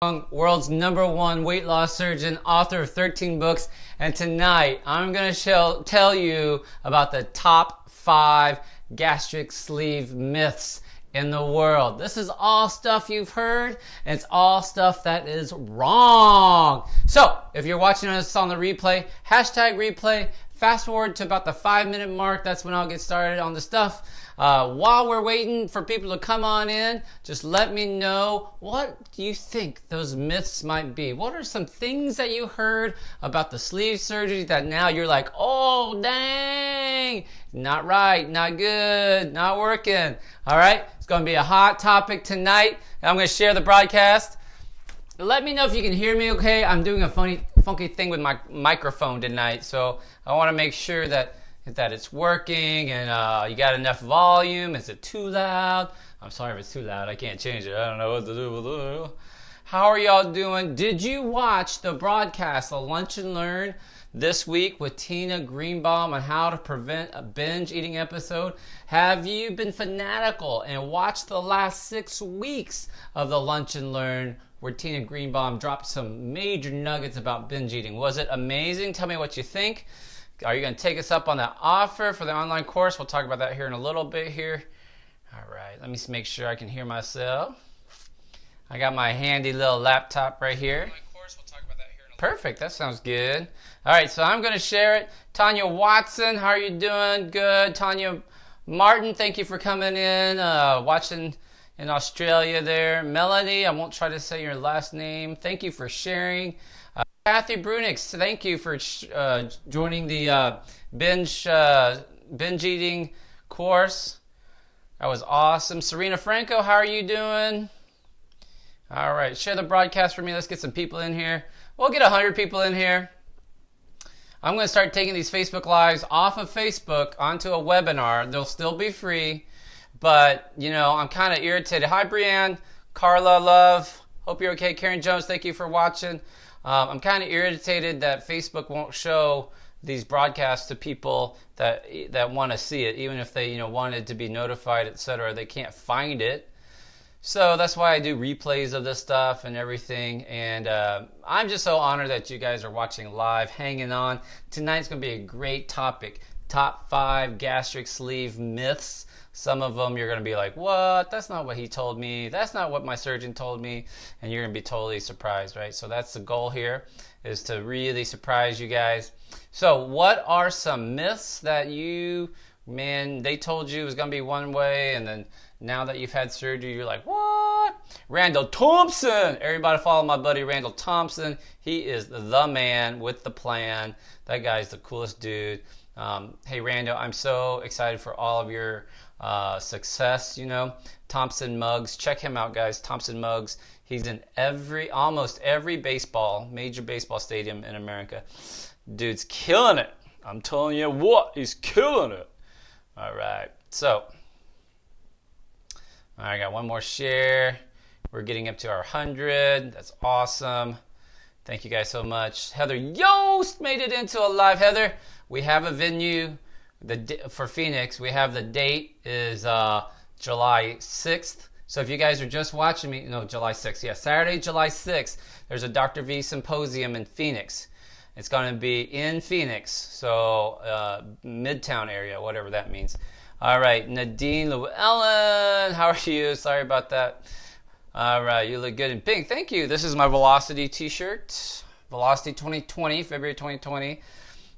World's #1 weight loss surgeon, author of 13 books, and tonight I'm going to tell you about the top 5 gastric sleeve myths in the world. This is all stuff you've heard, and it's all stuff that is wrong. So, if you're watching us on the replay, #replay, fast forward to about the 5-minute mark. That's when I'll get started on the stuff. While we're waiting for people to come on in, just let me know, what do you think those myths might be? What are some things that you heard about the sleeve surgery that now you're like, oh, dang, not right, not good, not working? All right, it's going to be a hot topic tonight. I'm going to share the broadcast. Let me know if you can hear me okay. I'm doing a funky thing with my microphone tonight, so I want to make sure that it's working and you got enough volume. Is it too loud? I'm sorry if it's too loud. I can't change it. I don't know what to do. How are y'all doing? Did you watch the broadcast, the Lunch and Learn this week with Tina Greenbaum on how to prevent a binge eating episode? Have you been fanatical and watched the last 6 weeks of the Lunch and Learn where Tina Greenbaum dropped some major nuggets about binge eating? Was it amazing? Tell me what you think. Are you going to take us up on that offer for the online course? We'll talk about that here in a little bit here. All right, let me make sure I can hear myself. I got my handy little laptop right here. Perfect, that sounds good. All right, so I'm going to share it. Tanya Watson, how are you doing? Good. Tanya Martin, thank you for coming in, watching in Australia there. Melanie, I won't try to say your last name. Thank you for sharing. Kathy Brunix, thank you for joining the binge eating course. That was awesome. Serena Franco, how are you doing? All right, share the broadcast for me. Let's get some people in here. We'll get 100 people in here. I'm going to start taking these Facebook Lives off of Facebook onto a webinar. They'll still be free, but, you know, I'm kind of irritated. Hi, Brianne, Carla, love. Hope you're okay. Karen Jones, thank you for watching. I'm kind of irritated that Facebook won't show these broadcasts to people that want to see it, even if they wanted to be notified, etc. They can't find it. So that's why I do replays of this stuff and everything. And I'm just so honored that you guys are watching live, hanging on. Tonight's going to be a great topic. Top 5 gastric sleeve myths. Some of them you're going to be like, what? That's not what he told me. That's not what my surgeon told me. And you're going to be totally surprised, right? So that's the goal here, is to really surprise you guys. So what are some myths that they told you it was going to be one way, and then now that you've had surgery, you're like, what? Randall Thompson. Everybody follow my buddy Randall Thompson. He is the man with the plan. That guy's the coolest dude. Hey, Randall, I'm so excited for all of your success. Thompson Muggs, check him out, guys. Thompson Muggs, he's in almost every major baseball stadium in America. Dude's killing it. I'm telling you what, he's killing it. All right, so I got one more share. We're getting up to our 100. That's awesome. Thank you guys so much. Heather Yost made it into a live. Heather, we have a venue for Phoenix. We have the date is July 6th. So if you guys are just watching me, no, July 6th. Yeah, Saturday, July 6th, there's a Dr. V symposium in Phoenix. It's going to be in Phoenix, so Midtown area, whatever that means. All right, Nadine Llewellyn, how are you? Sorry about that. All right, you look good in pink. Thank you. This is my Velocity t-shirt. Velocity 2020, February 2020.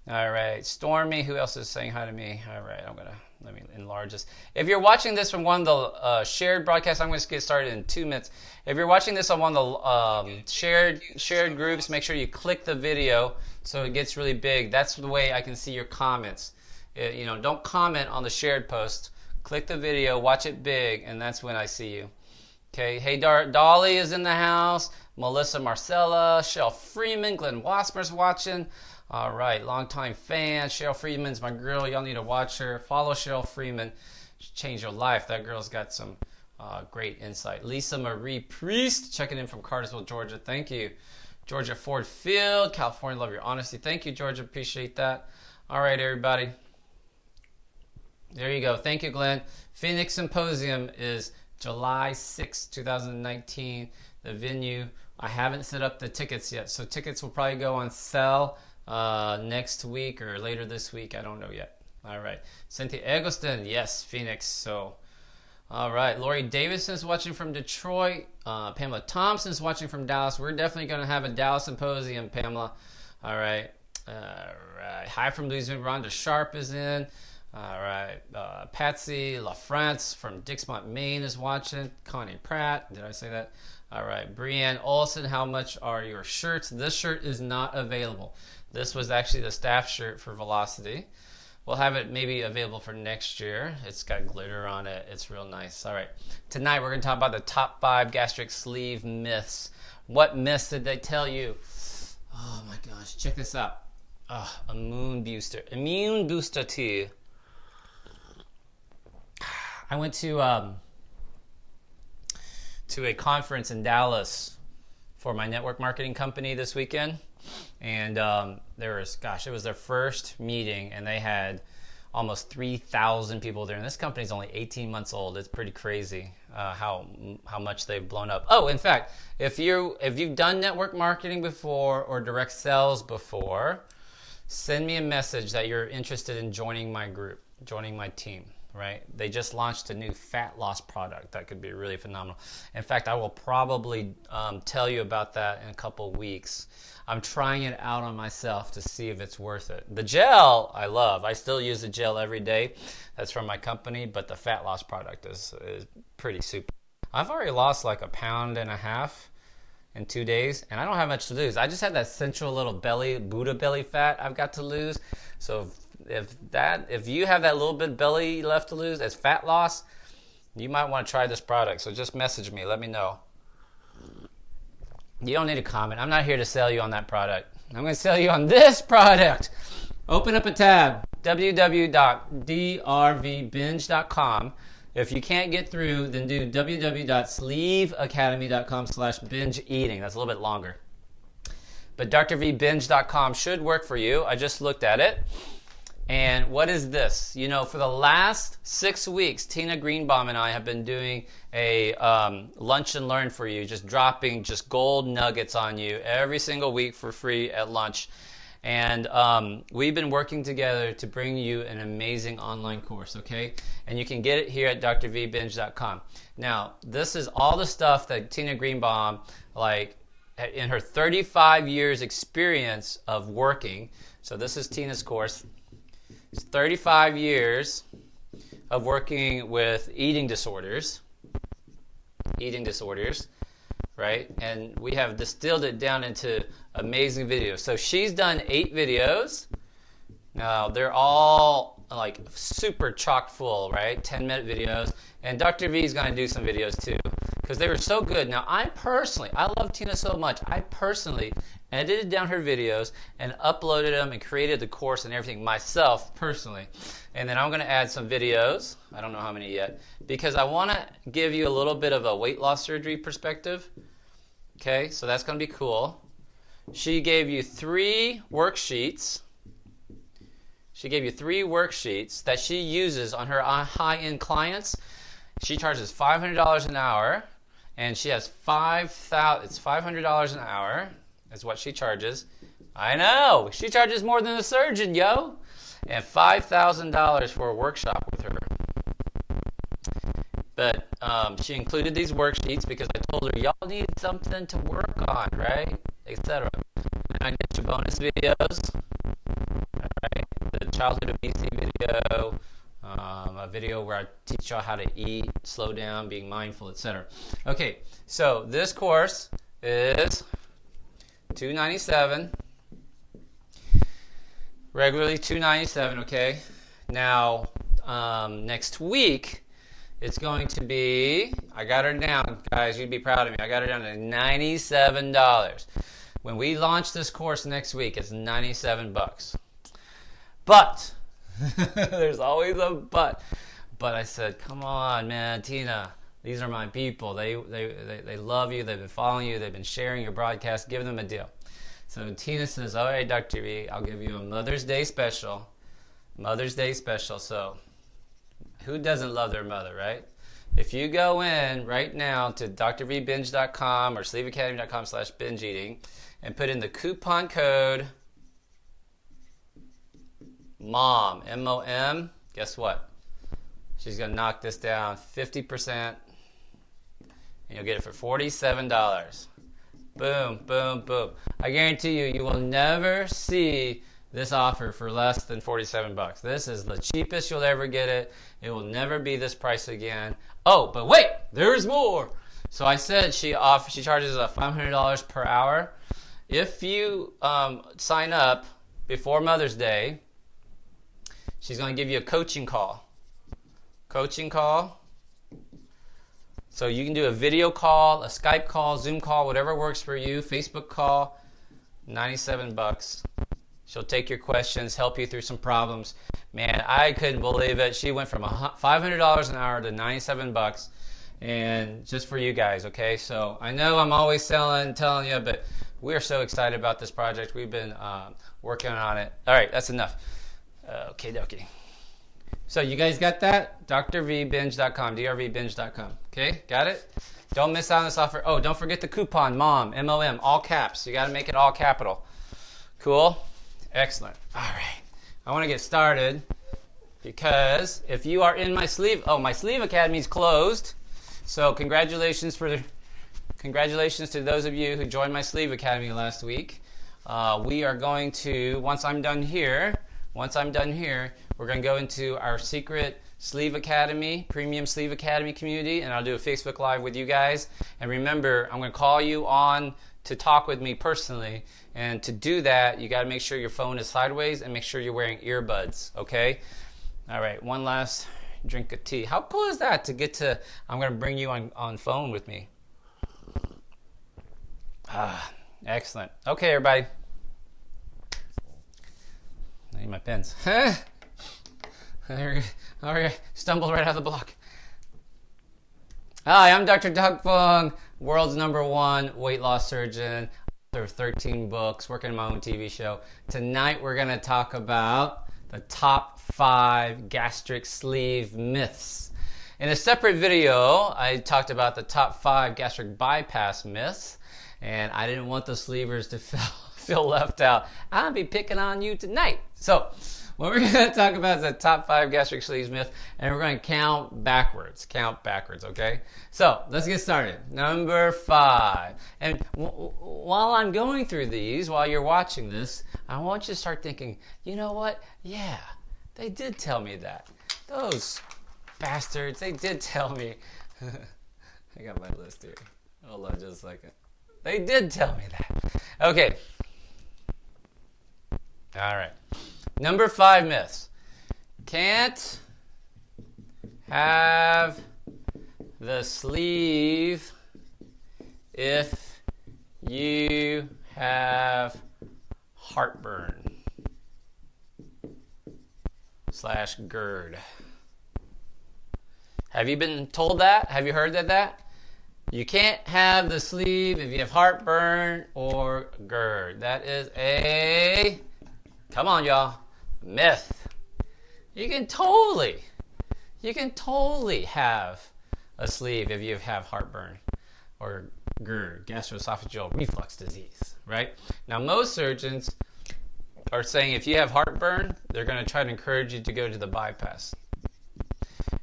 All right, Stormy, who else is saying hi to me? All right, let me enlarge this. If you're watching this from one of the shared broadcasts, I'm going to get started in 2 minutes. If you're watching this on one of the shared groups, make sure you click the video so it gets really big. That's the way I can see your comments. Don't comment on the shared post. Click the video, watch it big, and that's when I see you. Okay, hey, Dolly is in the house. Melissa Marcella, Shell Freeman, Glenn Wasmer's watching. All right, longtime fan. Cheryl Freeman's my girl. Y'all need to watch her. Follow Cheryl Freeman. She'll change your life. That girl's got some great insight. Lisa Marie Priest, checking in from Cartersville, Georgia. Thank you. Georgia Ford Field, California. Love your honesty. Thank you, Georgia. Appreciate that. All right, everybody. There you go. Thank you, Glenn. Phoenix Symposium is July 6, 2019. The venue I haven't set up the tickets yet, so tickets will probably go on sale next week or later this week. I don't know yet. All right. Cynthia Eggleston, yes, Phoenix. So, all right. Lori Davison is watching from Detroit. Pamela Thompson is watching from Dallas. We're definitely going to have a Dallas symposium, Pamela. All right. All right. Hi from Louisville. Rhonda Sharp is in. All right. Patsy LaFrance from Dixmont, Maine is watching. Connie Pratt. Did I say that? All right. Brianne Olson, how much are your shirts? This shirt is not available. This was actually the staff shirt for Velocity. We'll have it maybe available for next year. It's got glitter on it. It's real nice. All right. Tonight we're going to talk about the top 5 gastric sleeve myths. What myths did they tell you? Oh my gosh. Check this out. Immune booster tea. I went to a conference in Dallas for my network marketing company this weekend, and it was their first meeting, and they had almost 3,000 people there. And this company's only 18 months old. It's pretty crazy how much they've blown up. Oh, in fact, if you've done network marketing before or direct sales before, send me a message that you're interested in joining my group, joining my team. Right? They just launched a new fat loss product that could be really phenomenal. In fact, I will probably tell you about that in a couple weeks. I'm trying it out on myself to see if it's worth it. The gel, I love. I still use the gel every day. That's from my company, but the fat loss product is pretty super. I've already lost like 1.5 pounds in 2 days, and I don't have much to lose. I just have that central little belly, Buddha belly fat I've got to lose. So if you have that little bit of belly left to lose as fat loss, you might want to try this product. So just message me, let me know. You don't need to comment. I'm not here to sell you on that product. I'm going to sell you on this product. Open up a tab, www.drvbinge.com. If you can't get through, then do www.sleeveacademy.com/binge eating. That's a little bit longer. But drvbinge.com should work for you. I just looked at it. And what is this? You know, for the last 6 weeks, Tina Greenbaum and I have been doing a lunch and learn for you, just dropping just gold nuggets on you every single week for free at lunch. And we've been working together to bring you an amazing online course, okay? And you can get it here at drvbinge.com. Now, this is all the stuff that Tina Greenbaum, like, in her 35 years experience of working. So this is Tina's course. It's 35 years of working with eating disorders, right? And we have distilled it down into amazing videos. So she's done 8 videos. Now, they're all like super chock full, right? 10-minute videos. And Dr. V is going to do some videos too, because they were so good. Now, I love Tina so much. I personally edited down her videos and uploaded them and created the course and everything myself personally. And then I'm going to add some videos. I don't know how many yet, because I want to give you a little bit of a weight loss surgery perspective. Okay, so that's going to be cool. She gave you 3 worksheets. She gave you 3 worksheets that she uses on her high-end clients. She charges $500 an hour, and she has it's $500 an hour is what she charges. I know, she charges more than a surgeon, yo. And $5,000 for a workshop with her. But she included these worksheets because I told her, y'all need something to work on, right? Etc. And I get you bonus videos. All right, the childhood obesity video, a video where I teach y'all how to eat, slow down, being mindful, etc. Okay, so this course is $297. Regularly $297, okay? Now, next week, it's going to be, I got her down, guys, you'd be proud of me. I got her down to $97. When we launch this course next week, it's $97. But, there's always a but. But I said, come on, man, Tina, these are my people. They love you. They've been following you. They've been sharing your broadcast. Give them a deal. So Tina says, all right, Dr. V, I'll give you a Mother's Day special. Mother's Day special. So who doesn't love their mother, right? If you go in right now to drvbinge.com or sleeveacademy.com/binge eating and put in the coupon code MOM, M-O-M, guess what? She's going to knock this down 50%, and you'll get it for $47. Boom, boom, boom. I guarantee you, you will never see this offer for less than 47 bucks. This is the cheapest you'll ever get it. It will never be this price again. Oh, but wait, there's more. So I said she charges $500 per hour. If you sign up before Mother's Day, she's going to give you a coaching call. So you can do a video call, a Skype call, Zoom call, whatever works for you, Facebook call, 97 bucks. She'll take your questions, help you through some problems. Man, I couldn't believe it. She went from $500 an hour to 97 bucks, and just for you guys, okay? So I know I'm always telling you, but we're so excited about this project. We've been working on it. All right, that's enough. Okay, dokie. So you guys got that? drvbinge.com, drvbinge.com. Okay, got it? Don't miss out on this offer. Oh, don't forget the coupon, MOM, M-O-M, all caps. You got to make it all capital. Cool? Excellent. All right. I want to get started because if you are in my sleeve, my sleeve academy is closed. So congratulations to those of you who joined my sleeve academy last week. We are going to, once I'm done here, we're going to go into our secret Sleeve Academy, Premium Sleeve Academy community, and I'll do a Facebook Live with you guys. And remember, I'm going to call you on to talk with me personally. And to do that, you got to make sure your phone is sideways and make sure you're wearing earbuds, okay? All right, one last drink of tea. How cool is that to get to, I'm going to bring you on phone with me. Excellent. Okay, everybody. I need my pens. All right, stumbled right out of the block. Hi, I'm Dr. Doug Fung, world's #1 weight loss surgeon, author of 13 books, working on my own TV show. Tonight we're going to talk about the top 5 gastric sleeve myths. In a separate video, I talked about the top 5 gastric bypass myths, and I didn't want the sleevers to feel left out. I'll be picking on you tonight. So what we're going to talk about is the top 5 gastric sleeve myths, and we're going to count backwards, okay? So let's get started. Number 5. And while I'm going through these, while you're watching this, I want you to start thinking, you know what? Yeah, they did tell me that. Those bastards, they did tell me. I got my list here. Hold on just a second. They did tell me that. Okay. All right. Number 5 myths. Can't have the sleeve if you have heartburn / GERD. Have you been told that? Have you heard that? You can't have the sleeve if you have heartburn or GERD. That is a, come on y'all, myth. You can totally have a sleeve if you have heartburn or GERD, gastroesophageal reflux disease, right? Now most surgeons are saying if you have heartburn, they're going to try to encourage you to go to the bypass.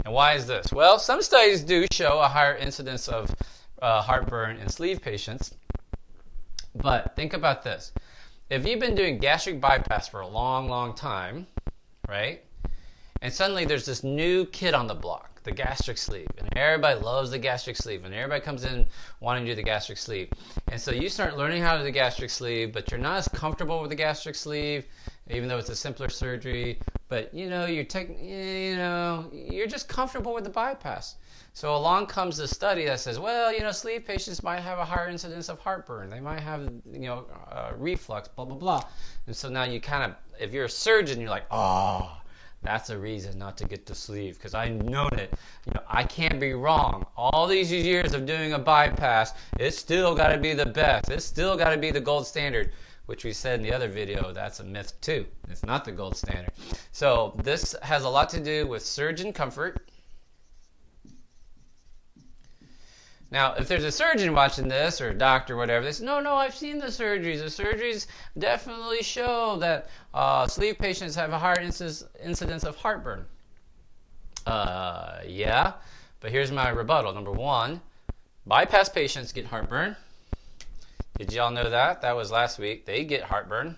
And why is this? Well, some studies do show a higher incidence of heartburn in sleeve patients, but think about this. If you've been doing gastric bypass for a long time, right? And suddenly there's this new kid on the block, the gastric sleeve, and everybody loves the gastric sleeve, and everybody comes in wanting to do the gastric sleeve. And so you start learning how to do the gastric sleeve, but you're not as comfortable with the gastric sleeve, even though it's a simpler surgery. But you're just comfortable with the bypass. So along comes this study that says, well, sleeve patients might have a higher incidence of heartburn. They might have, reflux, blah, blah, blah. And so now you kind of, if you're a surgeon, you're like, oh, that's a reason not to get the sleeve because I've known it. I can't be wrong. All these years of doing a bypass, it's still got to be the best. It's still got to be the gold standard, which we said in the other video, that's a myth too. It's not the gold standard. So this has a lot to do with surgeon comfort Now, if there's a surgeon watching this, or a doctor, or whatever, they say, no, I've seen the surgeries. The surgeries definitely show that sleeve patients have a higher incidence of heartburn. Yeah, but here's my rebuttal. Number one, bypass patients get heartburn. Did y'all know that? That was last week. They get heartburn,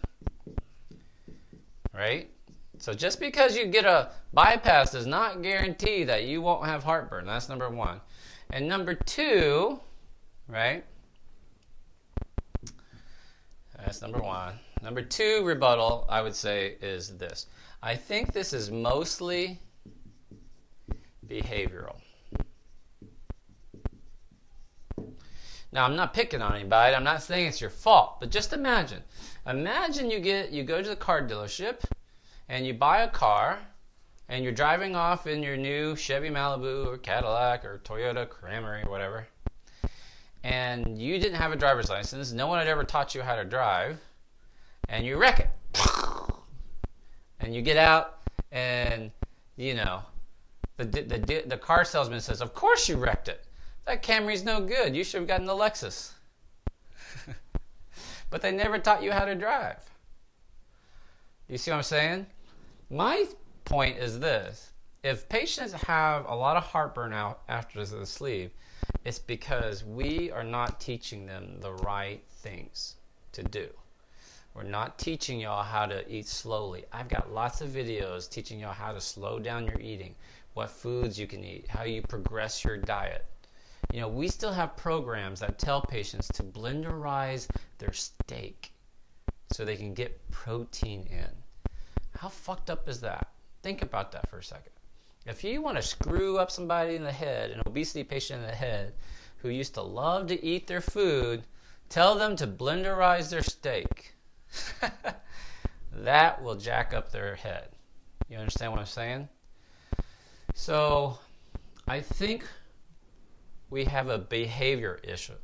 right? So just because you get a bypass does not guarantee that you won't have heartburn. That's number one. And number two, right? That's number one. Number two rebuttal, I would say, is this. I think this is mostly behavioral. Now, I'm not picking on anybody. I'm not saying it's your fault. But just imagine. Imagine you go to the car dealership and you buy a car and you're driving off in your new Chevy Malibu or Cadillac or Toyota Camry or whatever. And you didn't have a driver's license. No one had ever taught you how to drive. And you wreck it. And you get out and, you know, the car salesman says, of course you wrecked it. That Camry's no good. You should have gotten the Lexus. But they never taught you how to drive. You see what I'm saying? My point is this. If patients have a lot of heartburn out after the sleeve, it's because we are not teaching them the right things to do. We're not teaching y'all how to eat slowly. I've got lots of videos teaching y'all how to slow down your eating, what foods you can eat, how you progress your diet. You know, we still have programs that tell patients to blenderize their steak so they can get protein in. How fucked up is that? Think about that for a second. If you want to screw up somebody in the head, an obesity patient in the head, who used to love to eat their food, tell them to blenderize their steak. That will jack up their head. You understand what I'm saying? So, I think we have a behavior issue.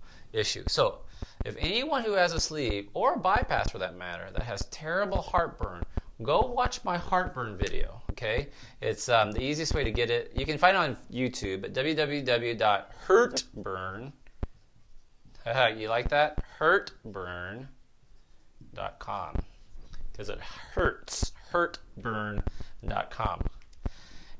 So, if anyone who has a sleeve, or a bypass for that matter, that has terrible heartburn, go watch my heartburn video, okay? It's the easiest way to get it. You can find it on YouTube at www.hurtburn. You like that? Hurtburn.com. Because it hurts. Hurtburn.com.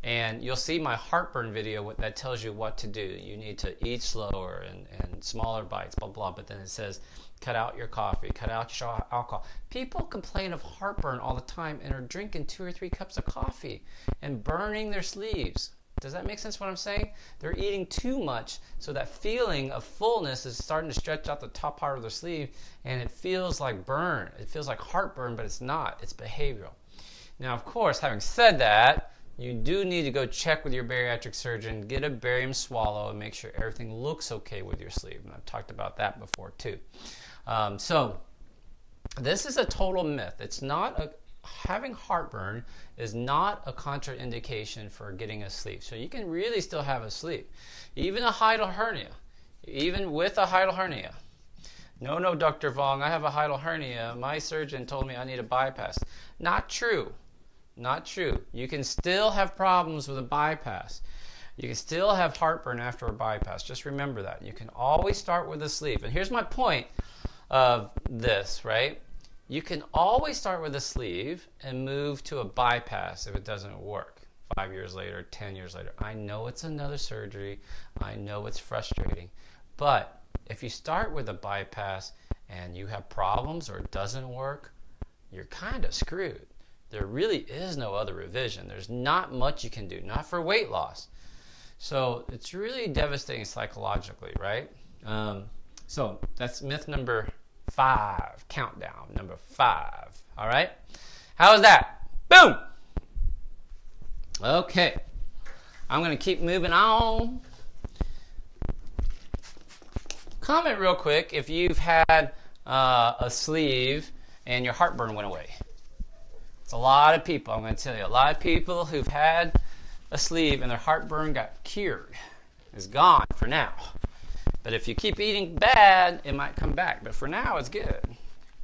And you'll see my heartburn video that tells you what to do. You need to eat slower and smaller bites, blah, blah. But then it says, cut out your coffee, cut out your alcohol. People complain of heartburn all the time and are drinking 2 or 3 cups of coffee and burning their sleeves. Does that make sense what I'm saying? They're eating too much, so that feeling of fullness is starting to stretch out the top part of their sleeve, and it feels like burn. It feels like heartburn, but it's not. It's behavioral. Now, of course, having said that, you do need to go check with your bariatric surgeon, get a barium swallow, and make sure everything looks okay with your sleeve. And I've talked about that before too. So this is a total myth. It's not having heartburn is not a contraindication for getting a sleeve. So you can really still have a sleeve. Even a hiatal hernia. Even with a hiatal hernia. No, Dr. Vong, I have a hiatal hernia. My surgeon told me I need a bypass. Not true. Not true. You can still have problems with a bypass. You can still have heartburn after a bypass. Just remember that. You can always start with a sleeve. And here's my point of this, right? You can always start with a sleeve and move to a bypass if it doesn't work 5 years later, 10 years later. I know it's another surgery. I know it's frustrating. But if you start with a bypass and you have problems or it doesn't work, you're kind of screwed. There really is no other revision. There's not much you can do, not for weight loss. So it's really devastating psychologically, right? So that's myth number 5, countdown, number 5, all right? How was that? Boom! Okay, I'm gonna keep moving on. Comment real quick if you've had a sleeve and your heartburn went away. It's a lot of people, I'm going to tell you, a lot of people who've had a sleeve and their heartburn got cured. It's gone for now. But if you keep eating bad, it might come back. But for now, it's good.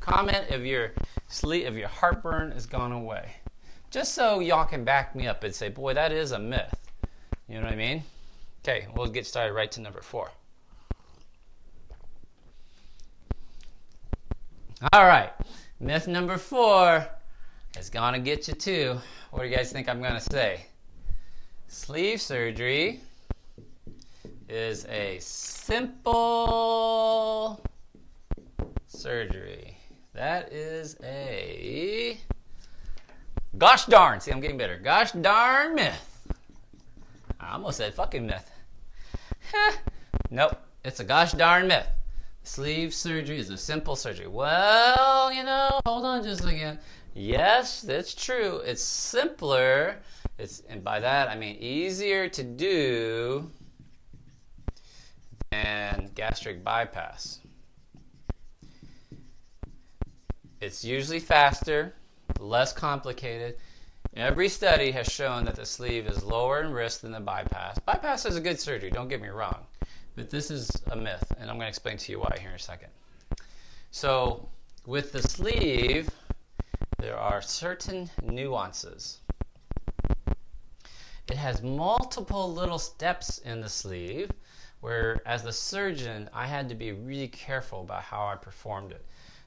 Comment if your heartburn has gone away. Just so y'all can back me up and say, boy, that is a myth. You know what I mean? Okay, we'll get started right to number 4. All right, myth number 4 is gonna get you too. What do you guys think I'm gonna say? Sleeve surgery is a simple surgery. That is a gosh darn. See, I'm getting better. Gosh darn myth. I almost said fucking myth. Nope, it's a gosh darn myth. Sleeve surgery is a simple surgery. Well, hold on just a second. Yes, that's true. It's simpler. And by that I mean easier to do than gastric bypass. It's usually faster, less complicated. Every study has shown that the sleeve is lower in risk than the bypass. Bypass is a good surgery, don't get me wrong. But this is a myth, and I'm going to explain to you why here in a second. So, with the sleeve, there are certain nuances. It has multiple little steps in the sleeve, where as the surgeon, I had to be really careful about how I performed it.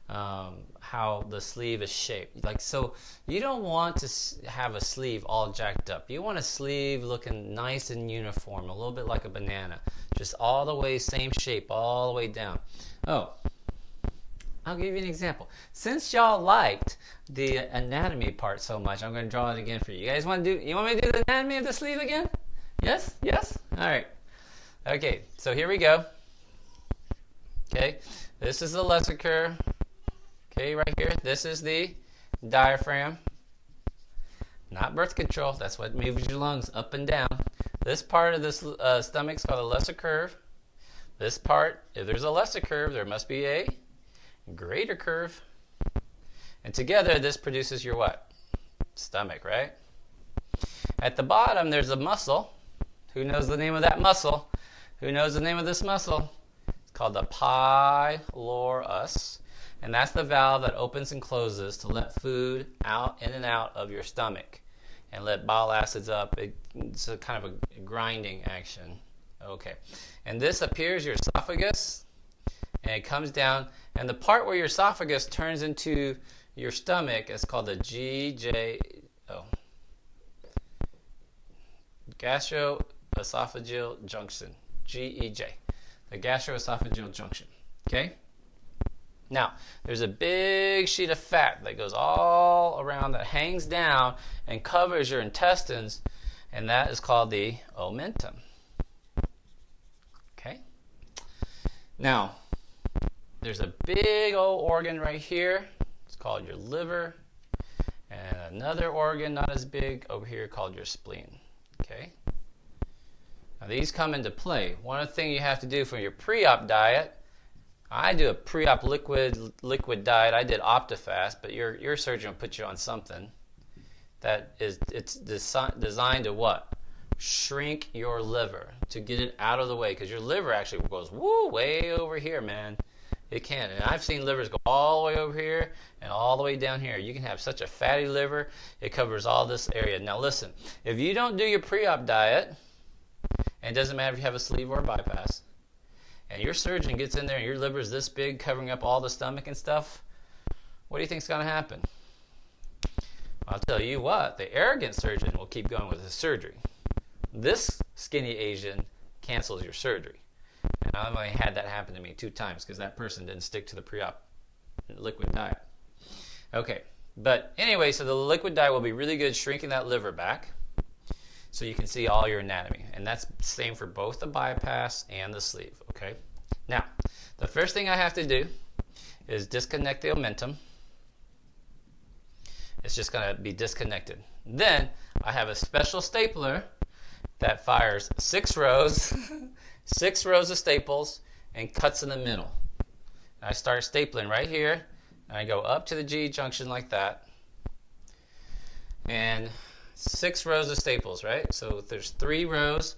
How the sleeve is shaped. So you don't want to have a sleeve all jacked up. You want a sleeve looking nice and uniform, a little bit like a banana. Just all the way, same shape, all the way down. Oh, I'll give you an example. Since y'all liked the anatomy part so much, I'm going to draw it again for you. You guys want me to do the anatomy of the sleeve again? Yes? Yes? All right. Okay, so here we go. Okay, this is the lesser curve. Okay, right here, this is the diaphragm. Not birth control, that's what moves your lungs up and down. This part of this stomach is called a lesser curve. This part, if there's a lesser curve, there must be a greater curve. And together, this produces your what? Stomach, right? At the bottom, there's a muscle. Who knows the name of that muscle? Who knows the name of this muscle? It's called the pylorus. And that's the valve that opens and closes to let food out in and out of your stomach and let bile acids up. It's a kind of a grinding action. Okay. And this appears your esophagus, and it comes down. And the part where your esophagus turns into your stomach is called the gastroesophageal junction. GEJ. The gastroesophageal junction. Okay? Now, there's a big sheet of fat that goes all around, that hangs down and covers your intestines, and that is called the omentum. Okay? Now, there's a big old organ right here. It's called your liver, and another organ not as big over here called your spleen. Okay? Now, these come into play. One of the things you have to do for your pre-op diet, I do a pre-op liquid diet. I did OptiFast, but your surgeon will put you on something it's designed to what? Shrink your liver, to get it out of the way, because your liver actually goes way over here, man. It can, and I've seen livers go all the way over here and all the way down here. You can have such a fatty liver, it covers all this area. Now listen, if you don't do your pre-op diet, and it doesn't matter if you have a sleeve or a bypass, and your surgeon gets in there and your liver is this big, covering up all the stomach and stuff, what do you think is going to happen? I'll tell you what, the arrogant surgeon will keep going with his surgery. This skinny Asian cancels your surgery. And I've only had that happen to me 2 times because that person didn't stick to the pre-op liquid diet. Okay, but anyway, so the liquid diet will be really good shrinking that liver back so you can see all your anatomy. And that's the same for both the bypass and the sleeve, okay? Now, the first thing I have to do is disconnect the omentum. It's just going to be disconnected. Then I have a special stapler that fires 6 rows, 6 rows of staples, and cuts in the middle. I start stapling right here, and I go up to the G junction like that. And 6 rows of staples, right? So there's 3 rows,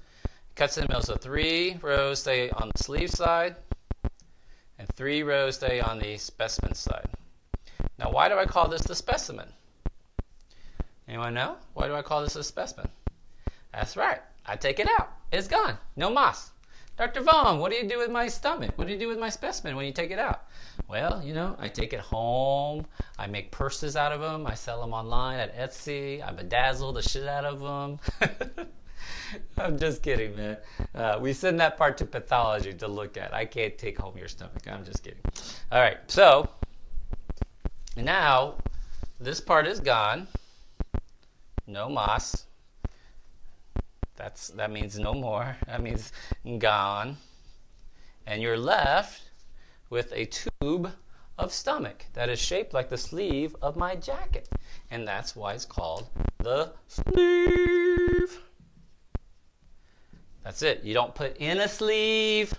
cuts in the middle. So 3 rows stay on the sleeve side, and 3 rows stay on the specimen side. Now, why do I call this the specimen? Anyone know? Why do I call this a specimen? That's right. I take it out. It's gone. No moss. Dr. Vaughn, what do you do with my stomach? What do you do with my specimen when you take it out? Well, I take it home. I make purses out of them. I sell them online at Etsy. I bedazzle the shit out of them. I'm just kidding, man. We send that part to pathology to look at. I can't take home your stomach. I'm just kidding. All right, so now this part is gone. No mas. That means no more. That means gone. And you're left with a tube of stomach that is shaped like the sleeve of my jacket. And that's why it's called the sleeve. That's it. You don't put in a sleeve.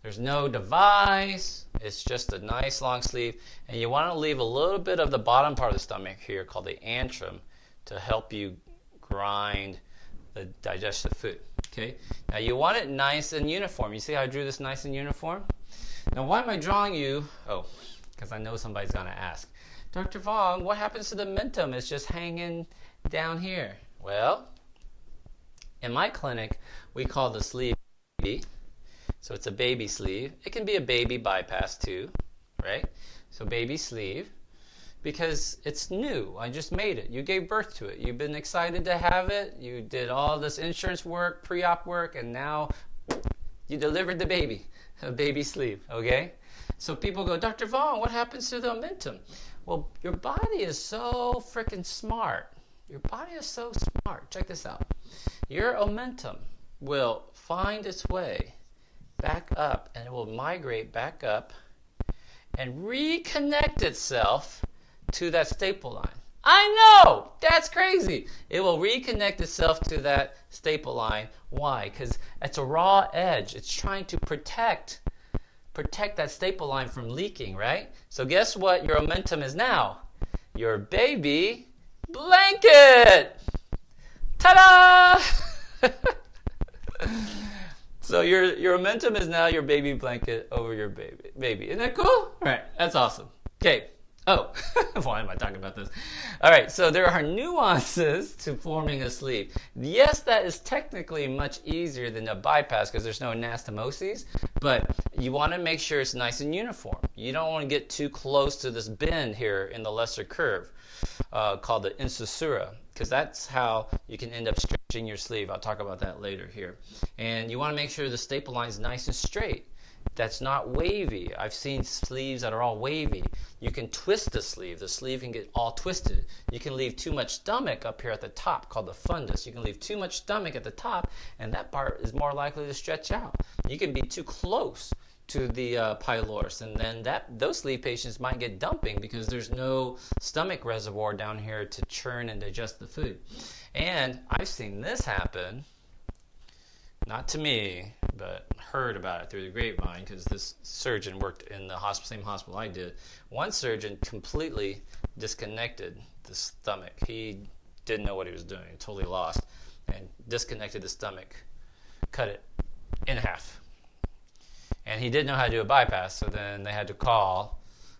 There's no device. It's just a nice long sleeve. And you want to leave a little bit of the bottom part of the stomach here called the antrum to help you grind the digestive food. Okay. Now you want it nice and uniform. You see how I drew this nice and uniform? Now why am I drawing you? Oh, because I know somebody's going to ask. Dr. Vuong, what happens to the mentum? It's just hanging down here. Well, in my clinic, we call the sleeve baby. So it's a baby sleeve. It can be a baby bypass too, right? So baby sleeve, because it's new. I just made it. You gave birth to it. You've been excited to have it. You did all this insurance work, pre-op work, and now you delivered the baby, a baby sleeve, okay? So people go, Dr. Vuong, what happens to the omentum? Well, your body is so freaking smart. Your body is so smart. Check this out. Your omentum will find its way back up, and it will migrate back up and reconnect itself to that staple line. I know! That's crazy! It will reconnect itself to that staple line. Why? Because it's a raw edge. It's trying to protect that staple line from leaking, right? So guess what your omentum is now? Your baby blanket! Ta-da! So your omentum is now your baby blanket over your baby. Isn't that cool? All right, that's awesome. Okay. Oh, why am I talking about this? All right, so there are nuances to forming a sleeve. Yes, that is technically much easier than a bypass because there's no anastomoses, but you want to make sure it's nice and uniform. You don't want to get too close to this bend here in the lesser curve called the incisura, because that's how you can end up stretching your sleeve. I'll talk about that later here. And you want to make sure the staple line is nice and straight. That's not wavy. I've seen sleeves that are all wavy. You can twist the sleeve. The sleeve can get all twisted. You can leave too much stomach up here at the top called the fundus. You can leave too much stomach at the top, and that part is more likely to stretch out. You can be too close to the pylorus, and then those sleeve patients might get dumping because there's no stomach reservoir down here to churn and digest the food. And I've seen this happen, not to me, but heard about it through the grapevine because this surgeon worked in the same hospital I did. One surgeon completely disconnected the stomach. He didn't know what he was doing, totally lost, and disconnected the stomach, cut it in half. And he didn't know how to do a bypass, so then they had to call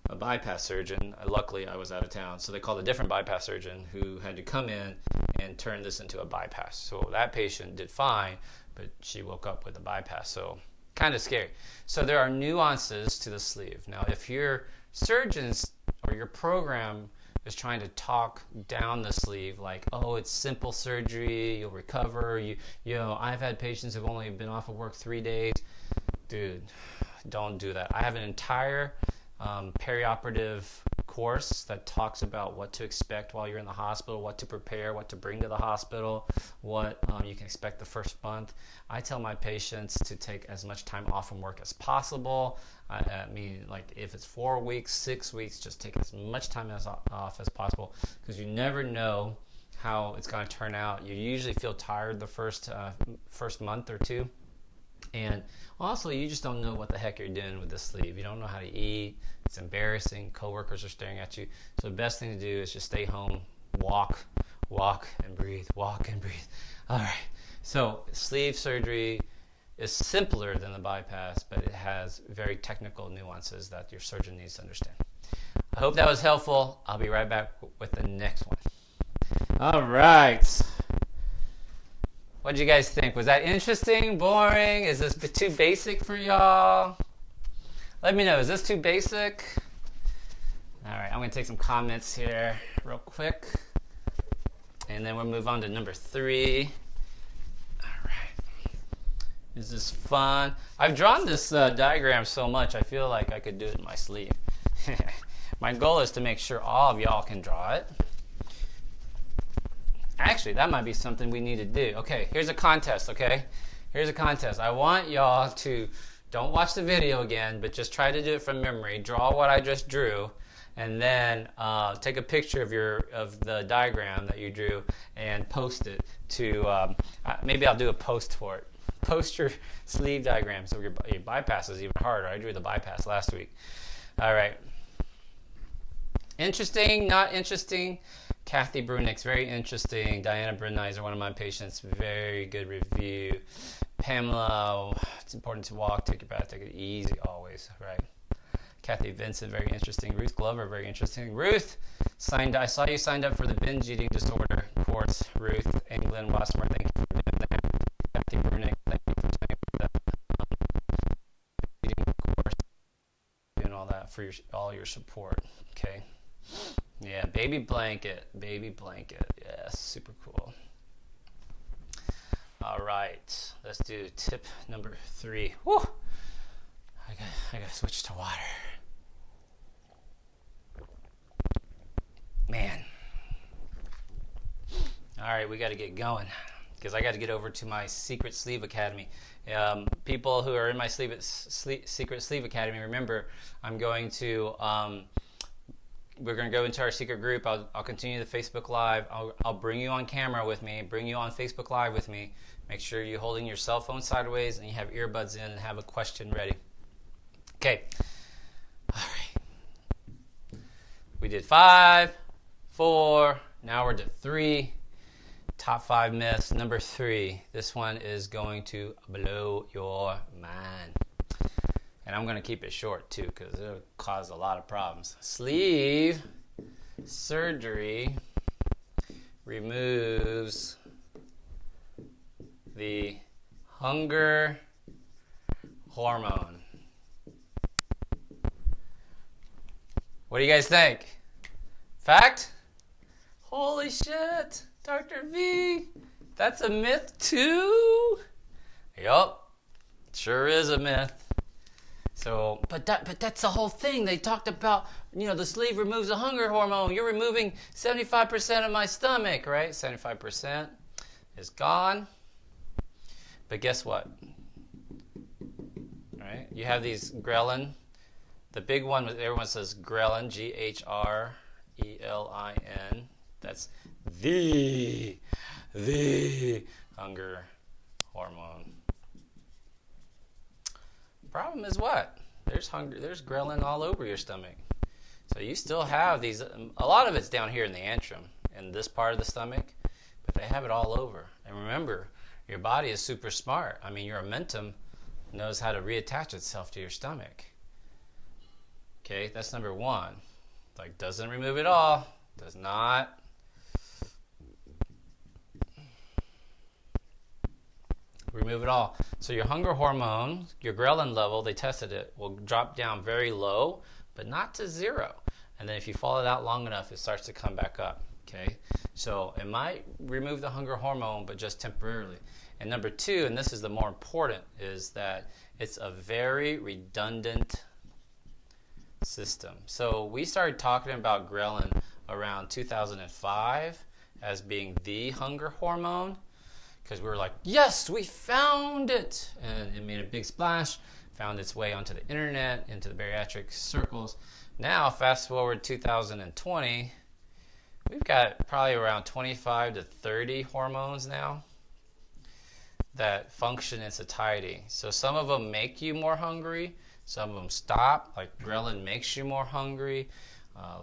a bypass surgeon. Luckily, I was out of town, so they called a different bypass surgeon who had to come in and turn this into a bypass. So that patient did fine, but she woke up with a bypass, so kind of scary. So there are nuances to the sleeve. Now, if your surgeons or your program is trying to talk down the sleeve, like, oh, it's simple surgery, you'll recover. I've had patients who've only been off of work 3 days. Dude, don't do that. I have an entire perioperative course that talks about what to expect while you're in the hospital, what to prepare, what to bring to the hospital, what you can expect the first month. I tell my patients to take as much time off from work as possible. I mean, like if it's 4 weeks, 6 weeks, just take as much time off as possible because you never know how it's going to turn out. You usually feel tired the first month or two. And also, you just don't know what the heck you're doing with this sleeve. You don't know how to eat. It's embarrassing. Coworkers are staring at you. So the best thing to do is just stay home, walk and breathe, walk and breathe. All right. So sleeve surgery is simpler than the bypass, but it has very technical nuances that your surgeon needs to understand. I hope that was helpful. I'll be right back with the next one. All right. What did you guys think? Was that interesting? Boring? Is this too basic for y'all? Let me know, is this too basic? All right, I'm gonna take some comments here real quick. And then we'll move on to number 3. All right. Is this fun? I've drawn this diagram so much, I feel like I could do it in my sleep. My goal is to make sure all of y'all can draw it. Actually, that might be something we need to do. Okay, here's a contest, okay? Here's a contest. I want y'all to, don't watch the video again, but just try to do it from memory. Draw what I just drew, and then take a picture of the diagram that you drew and post it to, maybe I'll do a post for it. Post your sleeve diagram so your bypass is even harder. I drew the bypass last week. All right. Interesting, not interesting. Kathy Brunick's very interesting. Diana Brenizer, one of my patients, very good review. Pamela, it's important to walk, take your bath, take it easy always, right? Kathy Vincent, very interesting. Ruth Glover, very interesting. Ruth, I saw you signed up for the binge eating disorder course. Ruth, England, Wasmer, thank you for doing that. Kathy Brunick, thank you for signing up for the eating course, doing all that for all your support, okay? Yeah, baby blanket, yes, super cool. All right, let's do tip number 3. Woo! I gotta switch to water. Man. All right, we gotta get going because I gotta get over to my Secret Sleeve Academy. People who are in my Secret Sleeve Academy, remember, I'm going to, we're going to go into our secret group. I'll continue the Facebook Live. I'll bring you on camera with me, bring you on Facebook Live with me. Make sure you're holding your cell phone sideways and you have earbuds in and have a question ready. Okay. All right. We did 5, 4, now we're to 3. Top 5 myths. Number 3. This one is going to blow your mind. And I'm going to keep it short too because it'll cause a lot of problems. Sleeve surgery removes the hunger hormone. What do you guys think? Fact? Holy shit, Dr. V, that's a myth too? Yup, sure is a myth. So, but that's the whole thing. They talked about, the sleeve removes the hunger hormone. You're removing 75% of my stomach, right? 75% is gone. But guess what? Right? You have these ghrelin. The big one, everyone says ghrelin, G-H-R-E-L-I-N. That's the hunger hormone. Problem is what? There's ghrelin all over your stomach. So you still have these, a lot of it's down here in the antrum, in this part of the stomach, but they have it all over. And remember, your body is super smart. I mean, your omentum knows how to reattach itself to your stomach. Okay, that's number 1. Like, doesn't remove it all, does not. Remove it all. So your hunger hormone, your ghrelin level, they tested it, will drop down very low, but not to 0. And then if you follow it out long enough, it starts to come back up. Okay, so it might remove the hunger hormone, but just temporarily. And number 2, and this is the more important, is that it's a very redundant system. So we started talking about ghrelin around 2005 as being the hunger hormone, because we were like, yes, we found it, and it made a big splash, found its way onto the internet, into the bariatric circles. Now, fast forward 2020, we've got probably around 25 to 30 hormones now that function in satiety. So some of them make you more hungry, some of them stop, like ghrelin makes you more hungry.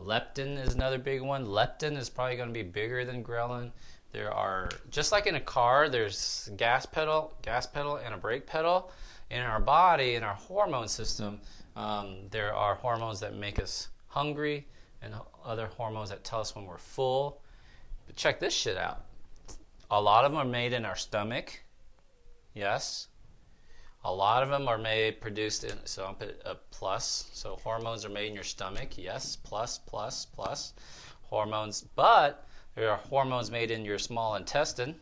Leptin is another big one. Leptin is probably going to be bigger than ghrelin. There are, just like in a car, there's gas pedal and a brake pedal. In our body, in our hormone system, there are hormones that make us hungry and other hormones that tell us when we're full. But check this shit out. A lot of them are made in our stomach. Yes. A lot of them are produced in, so I'll put a plus. So hormones are made in your stomach. Yes, plus, plus, plus. Hormones, but there are hormones made in your small intestine.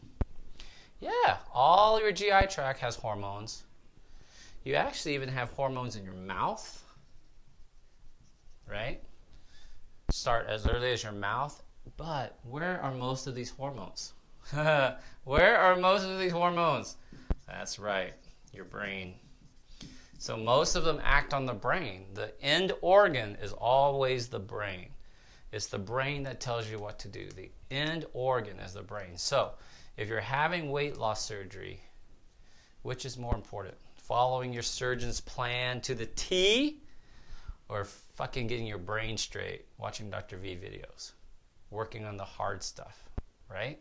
Yeah, all your GI tract has hormones. You actually even have hormones in your mouth, right? Start as early as your mouth. But where are most of these hormones? Where are most of these hormones? That's right, your brain. So most of them act on the brain. The end organ is always the brain. It's the brain that tells you what to do. The end organ is the brain. So if you're having weight loss surgery, which is more important? Following your surgeon's plan to the T, or fucking getting your brain straight, watching Dr. V videos, working on the hard stuff, right?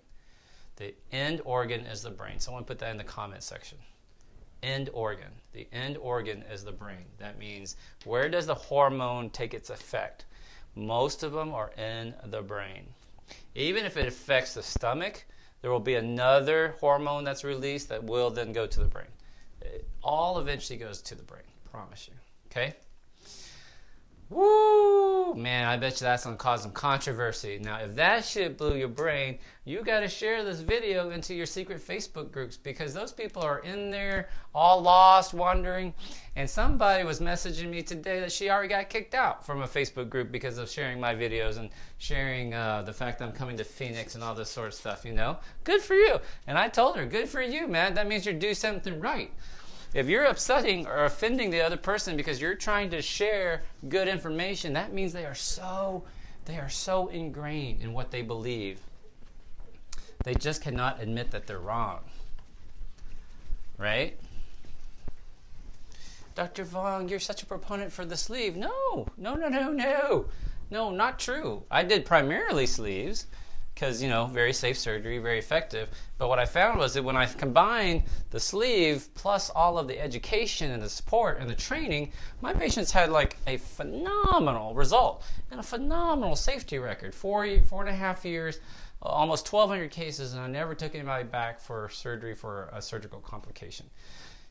The end organ is the brain. Someone put that in the comment section. End organ. The end organ is the brain. That means, where does the hormone take its effect? Most of them are in the brain. Even if it affects the stomach, there will be another hormone that's released that will then go to the brain. It all eventually goes to the brain, promise you. Okay? Woo! Man, I bet you that's going to cause some controversy. Now, if that shit blew your brain, you got to share this video into your secret Facebook groups, because those people are in there all lost, wandering. And somebody was messaging me today that she already got kicked out from a Facebook group because of sharing my videos and sharing the fact that I'm coming to Phoenix and all this sort of stuff, you know? Good for you. And I told her, good for you, man. That means you're doing something right. If you're upsetting or offending the other person because you're trying to share good information, that means they are so ingrained in what they believe. They just cannot admit that they're wrong. Right? Dr. Vong, you're such a proponent for the sleeve. No, not true. I did primarily sleeves because, very safe surgery, very effective. But what I found was that when I combined the sleeve plus all of the education and the support and the training, my patients had like a phenomenal result and a phenomenal safety record. 4.5 years, almost 1,200 cases, and I never took anybody back for surgery for a surgical complication.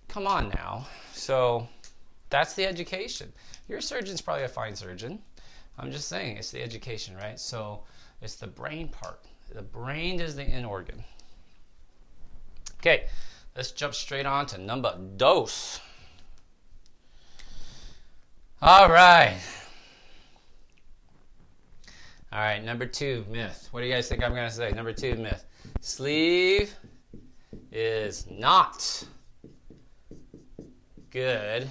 Come on now. So that's the education. Your surgeon's probably a fine surgeon. I'm just saying, it's the education, right? So it's the brain part. The brain is the end organ. Okay, let's jump straight on to number dos. All right, number 2 myth. What do you guys think I'm going to say? Number 2 myth. Sleeve is not good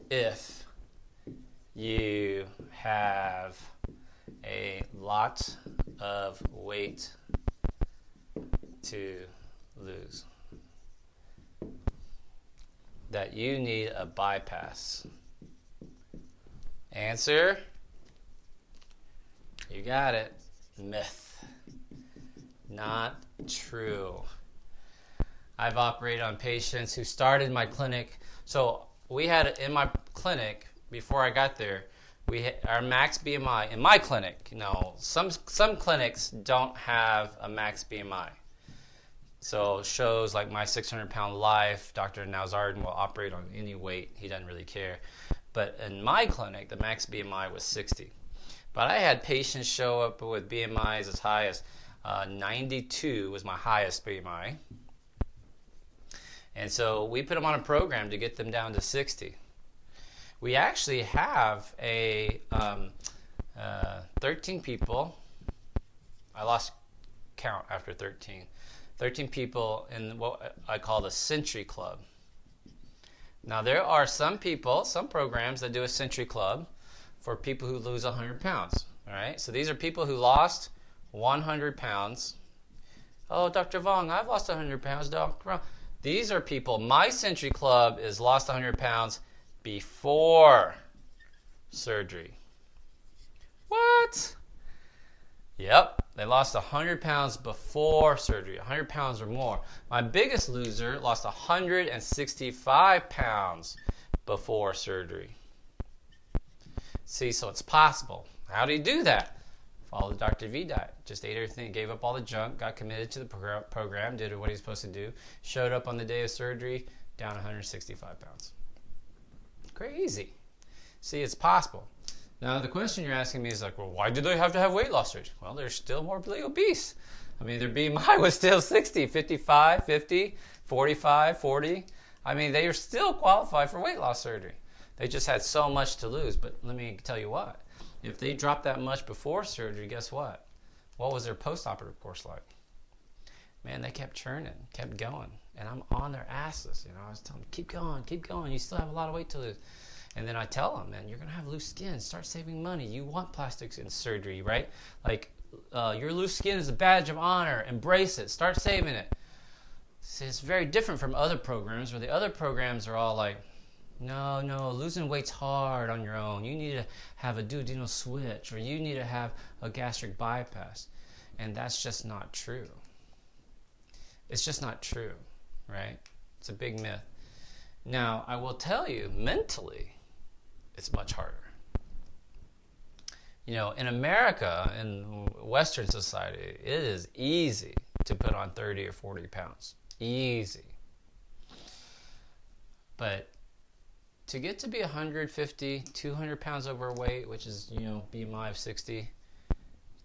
if you have a lot of weight to lose. That you need a bypass. Answer? You got it. Myth. Not true. I've operated on patients who started my clinic. So we had in my clinic, before I got there, our max BMI in my clinic. Some clinics don't have a max BMI. So shows like my 600-pound life, Dr. Nowzardan will operate on any weight. He doesn't really care. But in my clinic, the max BMI was 60. But I had patients show up with BMIs as high as 92 was my highest BMI. And so we put them on a program to get them down to 60. We actually have 13 people. I lost count after 13. 13 people in what I call the Century Club. Now there are some programs that do a Century Club for people who lose 100 pounds. All right, so these are people who lost 100 pounds. Oh, Dr. Vong, I've lost 100 pounds, Dr. Vong. These are people, my Century Club is lost 100 pounds before surgery. What? Yep, they lost 100 pounds before surgery, 100 pounds or more. My biggest loser lost 165 pounds before surgery. See, so it's possible. How do you do that? Follow the Dr. V diet. Just ate everything, gave up all the junk, got committed to the program, did what he's supposed to do, showed up on the day of surgery, down 165 pounds. Crazy. See, it's possible. Now, the question you're asking me is like, well, why do they have to have weight loss surgery? Well, they're still morbidly obese. I mean, their BMI was still 60, 55, 50, 45, 40. I mean, they are still qualified for weight loss surgery. They just had so much to lose. But let me tell you what. If they dropped that much before surgery, guess what? What was their post-operative course like? Man, they kept churning, kept going. And I'm on their asses. You know, I was telling them, keep going. You still have a lot of weight to lose. And then I tell them, man, you're going to have loose skin. Start saving money. You want plastic surgery, right? Like, your loose skin is a badge of honor. Embrace it. Start saving it. See, it's very different from other programs where the other programs are all like, no, losing weight's hard on your own. You need to have a duodenal switch, or you need to have a gastric bypass. And that's just not true. It's just not true, right? It's a big myth. Now, I will tell you, mentally, it's much harder. You know, in America, in Western society, it is easy to put on 30 or 40 pounds. Easy. But to get to be 150, 200 pounds overweight, which is, you know, BMI of 60, it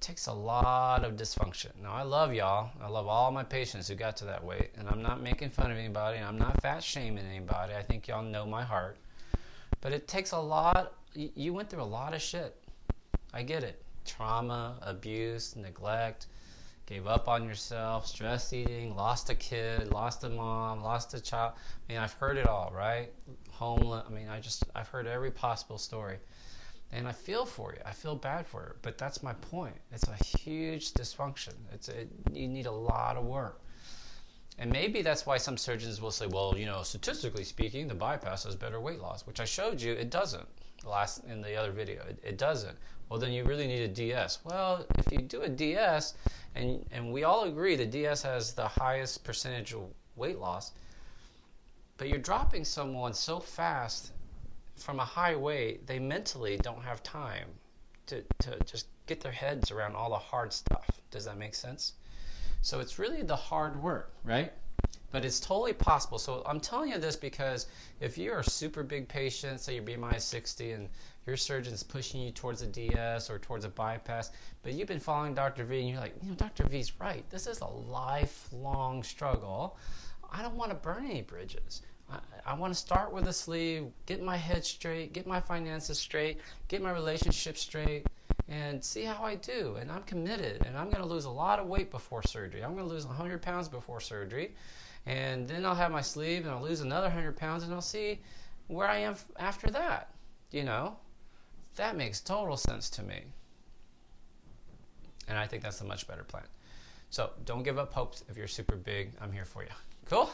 takes a lot of dysfunction. Now, I love y'all. I love all my patients who got to that weight, and I'm not making fun of anybody. I'm not fat shaming anybody. I think y'all know my heart. But it takes a lot. You went through a lot of shit. I get it. Trauma, abuse, neglect, gave up on yourself, stress eating, lost a kid, lost a mom, lost a child. I mean, I've heard it all, right? Homeless. I mean, I've heard every possible story. And I feel for you. I feel bad for her. But that's my point. It's a huge dysfunction. You need a lot of work. And maybe that's why some surgeons will say, well, you know, statistically speaking, the bypass has better weight loss, which I showed you it doesn't in the other video. It doesn't. Well, then you really need a DS. Well, if you do a DS, and we all agree that DS has the highest percentage of weight loss, but you're dropping someone so fast from a high weight, they mentally don't have time to just get their heads around all the hard stuff. Does that make sense? So it's really the hard work, right? But it's totally possible. So I'm telling you this because if you're a super big patient, say your BMI is 60 and your surgeon's pushing you towards a DS or towards a bypass, but you've been following Dr. V and you're like, you know, Dr. V's right. This is a lifelong struggle. I don't want to burn any bridges. I want to start with a sleeve, get my head straight, get my finances straight, get my relationship straight, and see how I do. And I'm committed, and I'm going to lose a lot of weight before surgery. I'm going to lose 100 pounds before surgery, and then I'll have my sleeve, and I'll lose another 100 pounds, and I'll see where I am after that. You know, that makes total sense to me. And I think that's a much better plan. So don't give up hope if you're super big. I'm here for you. Cool?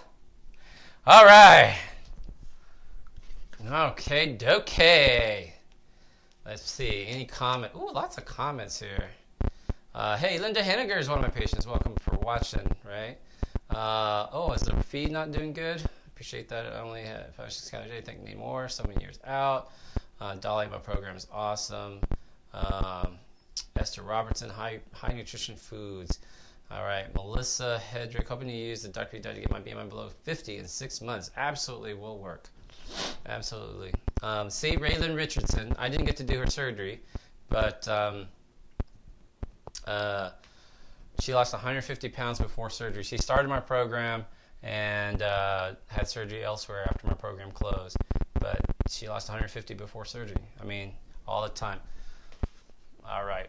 All right. Okay. Let's see. Any comment? Ooh, lots of comments here. Hey, Linda Henniger is one of my patients. Welcome for watching, right? Is the feed not doing good? Appreciate that. I only had Fashion County Day. Think need more. So many years out. Dolly, my program is awesome. Esther Robertson, high nutrition foods. All right, Melissa Hedrick, hoping to use the Dr. Diet to get my BMI below 50 in 6 months. Absolutely will work. Absolutely. See, Raylan Richardson, I didn't get to do her surgery, but she lost 150 pounds before surgery. She started my program and had surgery elsewhere after my program closed, but she lost 150 before surgery. I mean, all the time. All right.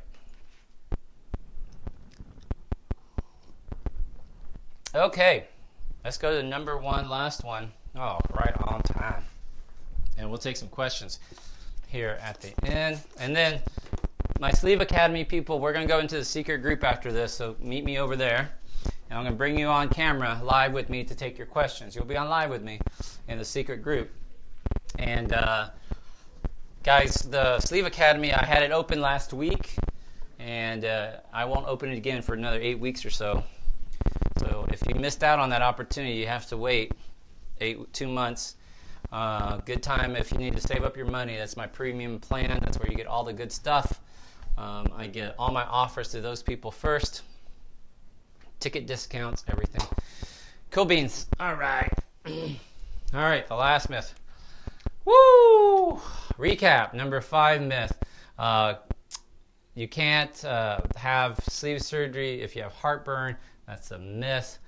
Okay, let's go to the number one, last one. Oh, right on time. And we'll take some questions here at the end. And then my Sleeve Academy people, we're going to go into the secret group after this, so meet me over there. And I'm going to bring you on camera live with me to take your questions. You'll be on live with me in the secret group. And guys, the Sleeve Academy, I had it open last week, and I won't open it again for another 8 weeks or so. So if you missed out on that opportunity, you have to wait 2 months. Good time if you need to save up your money. That's my premium plan. That's where you get all the good stuff. I get all my offers to those people first. Ticket discounts, everything. Cool beans. All right. All right, the last myth. Woo! Recap, number 5 myth. You can't have sleeve surgery if you have heartburn. That's a myth.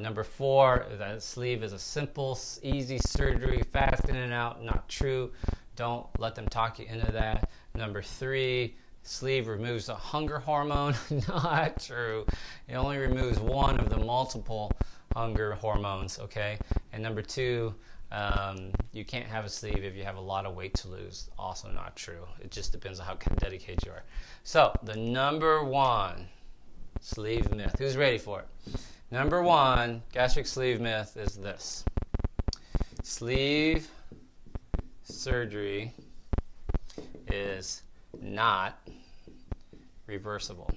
Number 4, that sleeve is a simple, easy surgery, fast in and out. Not true. Don't let them talk you into that. Number 3, sleeve removes a hunger hormone. Not true. It only removes one of the multiple hunger hormones, okay? And number 2, you can't have a sleeve if you have a lot of weight to lose. Also not true. It just depends on how dedicated you are. So, the number 1 sleeve myth. Who's ready for it? Number 1 gastric sleeve myth is this. Sleeve surgery is not reversible.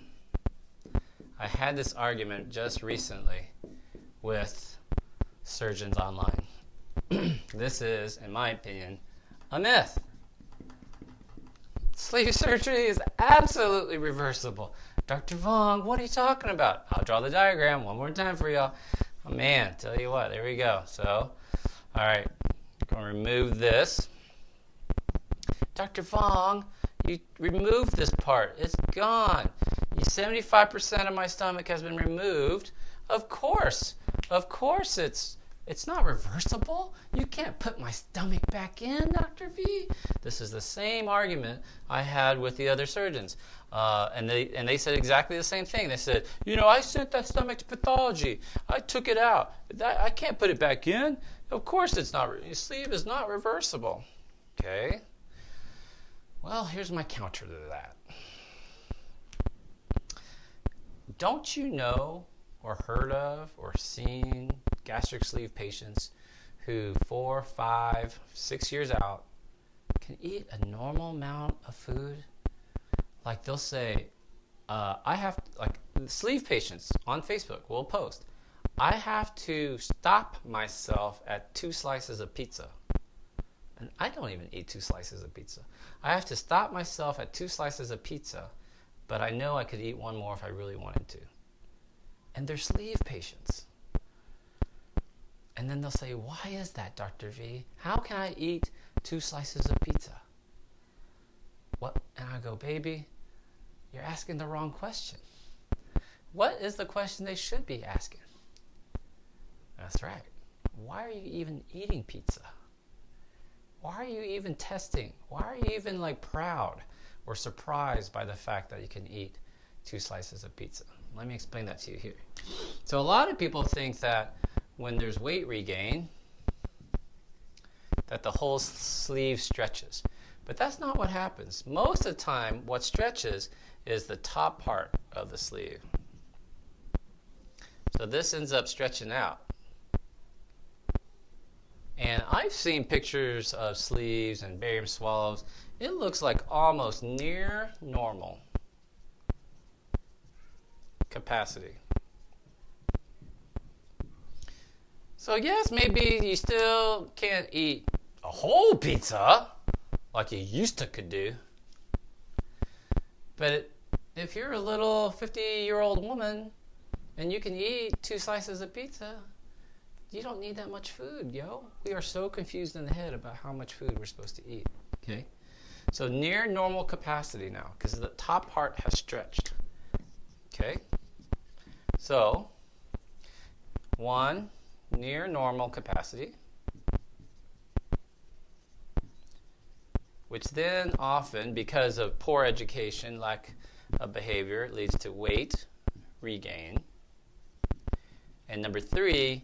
I had this argument just recently with surgeons online. This is, in my opinion, a myth. Sleeve surgery is absolutely reversible. Dr. Vong, what are you talking about? I'll draw the diagram one more time for y'all. Oh man, tell you what, there we go. So, all right, I'm going to remove this. Dr. Vong, you removed this part. It's gone. 75% of my stomach has been removed. Of course it's not reversible. You can't put my stomach back in, Dr. V. This is the same argument I had with the other surgeons. And they said exactly the same thing. They said, I sent that stomach to pathology. I took it out. I can't put it back in. Of course it's not. Your sleeve is not reversible. Okay? Well, here's my counter to that. Don't you know or heard of or seen gastric sleeve patients who 4, 5, 6 years out can eat a normal amount of food? Like they'll say, sleeve patients on Facebook will post, I have to stop myself at 2 slices of pizza. And I don't even eat 2 slices of pizza. I have to stop myself at 2 slices of pizza, but I know I could eat one more if I really wanted to. And they're sleeve patients. And then they'll say, why is that, Dr. V? How can I eat 2 slices of pizza? What? And I go, baby, you're asking the wrong question. What is the question they should be asking? That's right. Why are you even eating pizza? Why are you even testing? Why are you even proud or surprised by the fact that you can eat 2 slices of pizza? Let me explain that to you here. So a lot of people think that when there's weight regain, that the whole sleeve stretches. But that's not what happens. Most of the time, what stretches is the top part of the sleeve. So this ends up stretching out. And I've seen pictures of sleeves and barium swallows. It looks like almost near normal capacity. So yes, maybe you still can't eat a whole pizza like you used to could do. But if you're a little 50-year-old woman and you can eat 2 slices of pizza, you don't need that much food, yo. We are so confused in the head about how much food we're supposed to eat. Okay? So near normal capacity now, because the top part has stretched. Okay? So, 1, near normal capacity, which then often, because of poor education, lack of behavior, leads to weight regain. And number 3,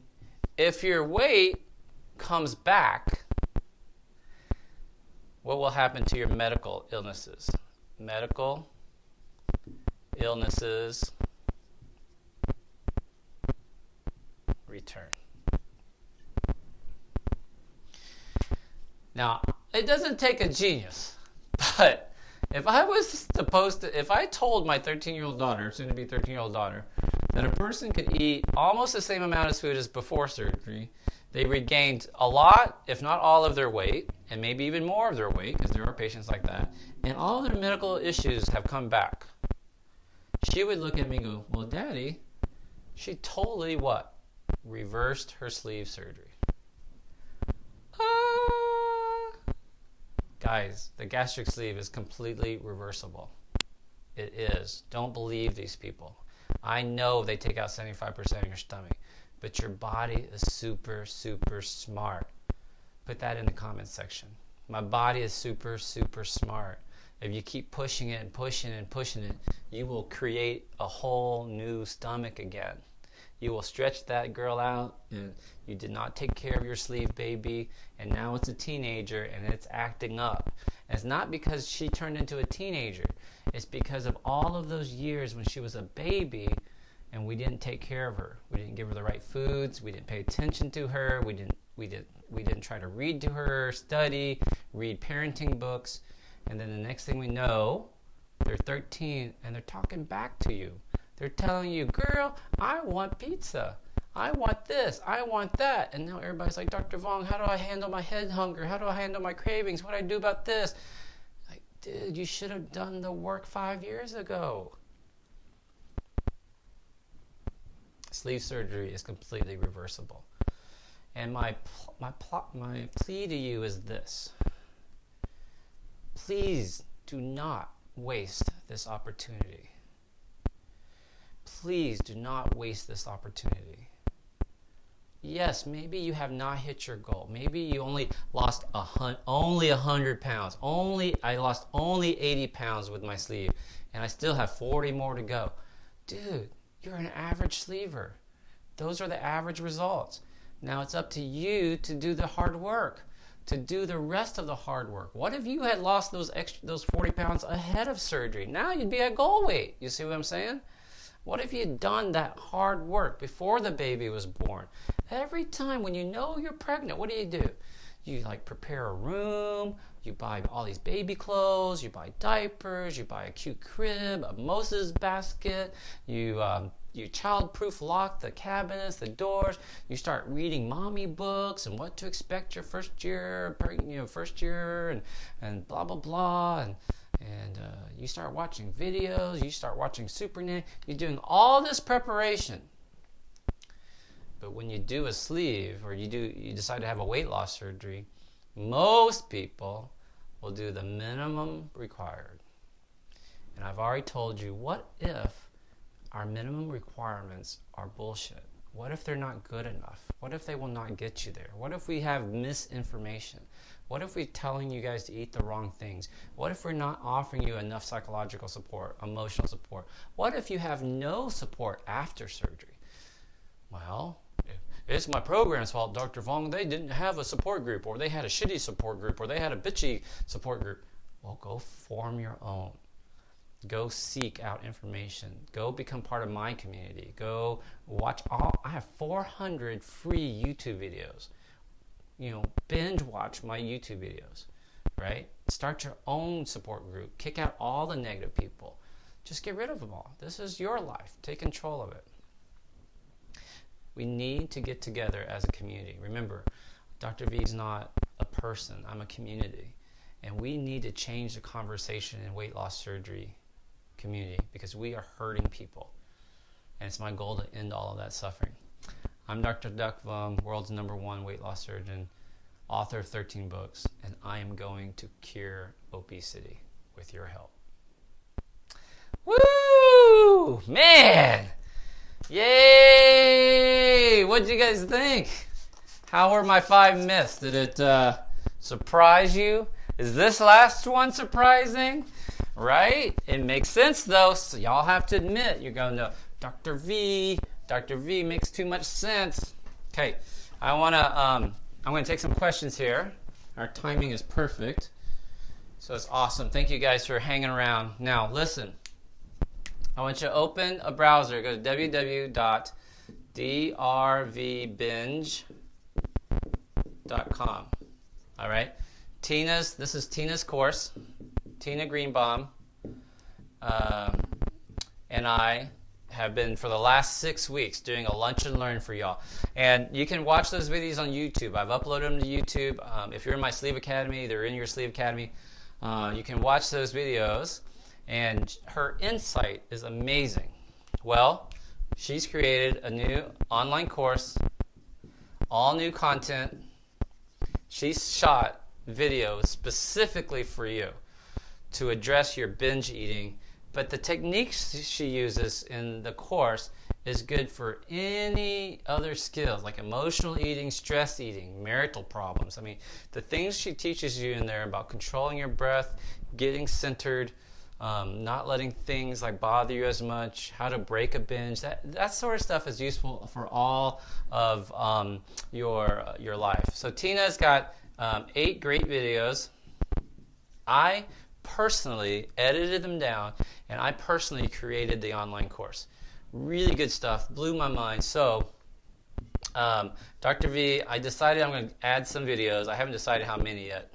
if your weight comes back, what will happen to your medical illnesses? Medical illnesses return. Now, it doesn't take a genius, but if I told my 13-year-old daughter, soon to be 13-year-old daughter, that a person could eat almost the same amount of food as before surgery, they regained a lot, if not all of their weight, and maybe even more of their weight, because there are patients like that, and all their medical issues have come back. She would look at me and go, well, Daddy, she totally what? Reversed her sleeve surgery. Guys, the gastric sleeve is completely reversible. It is. Don't believe these people. I know they take out 75% of your stomach, but your body is super, super smart. Put that in the comments section. My body is super, super smart. If you keep pushing it and pushing it and pushing it, you will create a whole new stomach again. You will stretch that girl out, and you did not take care of your sleeve baby, and now it's a teenager and it's acting up. And it's not because she turned into a teenager. It's because of all of those years when she was a baby and we didn't take care of her. We didn't give her the right foods. We didn't pay attention to her. We didn't try to read to her, study, read parenting books. And then the next thing we know, they're 13 and they're talking back to you. They're telling you, girl, I want pizza. I want this. I want that. And now everybody's like, Dr. Vuong, how do I handle my head hunger? How do I handle my cravings? What do I do about this? Like, dude, you should have done the work 5 years ago. Sleeve surgery is completely reversible. And my plea to you is this. Please do not waste this opportunity. Please do not waste this opportunity. Yes, maybe you have not hit your goal. Maybe you only lost only 100 pounds. I lost only 80 pounds with my sleeve, and I still have 40 more to go. Dude, you're an average sleever. Those are the average results. Now it's up to you to do the hard work, to do the rest of the hard work. What if you had lost those 40 pounds ahead of surgery? Now you'd be at goal weight. You see what I'm saying? What if you had done that hard work before the baby was born? Every time when you know you're pregnant, what do? You like prepare a room, you buy all these baby clothes, you buy diapers, you buy a cute crib, a Moses basket, you child-proof lock the cabinets, the doors. You start reading mommy books and what to expect your first year, and blah blah blah, and you start watching videos. You start watching Super Nanny. You're doing all this preparation, but when you do a sleeve or you decide to have a weight loss surgery, most people will do the minimum required. And I've already told you, what if our minimum requirements are bullshit? What if they're not good enough? What if they will not get you there? What if we have misinformation? What if we're telling you guys to eat the wrong things? What if we're not offering you enough psychological support, emotional support? What if you have no support after surgery? Well, it's my program's fault, Dr. Vuong. They didn't have a support group, or they had a shitty support group, or they had a bitchy support group. Well, go form your own. Go seek out information. Go become part of my community. Go watch I have 400 free YouTube videos. Binge watch my YouTube videos, right? Start your own support group. Kick out all the negative people. Just get rid of them all. This is your life. Take control of it. We need to get together as a community. Remember, Dr. V is not a person. I'm a community. And we need to change the conversation in weight loss surgery community, because we are hurting people. And it's my goal to end all of that suffering. I'm Dr. Duck Vuong, world's #1 weight loss surgeon, author of 13 books, and I am going to cure obesity with your help. Woo! Man! Yay! What did you guys think? How were my 5 myths? Did it surprise you? Is this last one surprising? Right? It makes sense though, so y'all have to admit, you're going to, Dr. V makes too much sense. Okay, I'm gonna take some questions here. Our timing is perfect, so it's awesome. Thank you guys for hanging around. Now listen, I want you to open a browser. Go to www.drvbinge.com. All right, this is Tina's course. Tina Greenbaum and I have been for the last 6 weeks doing a lunch and learn for y'all. And you can watch those videos on YouTube. I've uploaded them to YouTube. If you're in my Sleeve Academy, they're in your Sleeve Academy. You can watch those videos. And her insight is amazing. Well, she's created a new online course, all new content. She's shot video specifically for you to address your binge eating, but the techniques she uses in the course is good for any other skills like emotional eating, stress eating, marital problems. I mean, the things she teaches you in there about controlling your breath, getting centered, not letting things like bother you as much, how to break a binge, that sort of stuff is useful for all of your life. So Tina's got 8 great videos. I personally edited them down, and I personally created the online course. Really good stuff, blew my mind. So Dr. V, I decided I'm going to add some videos. I haven't decided how many yet,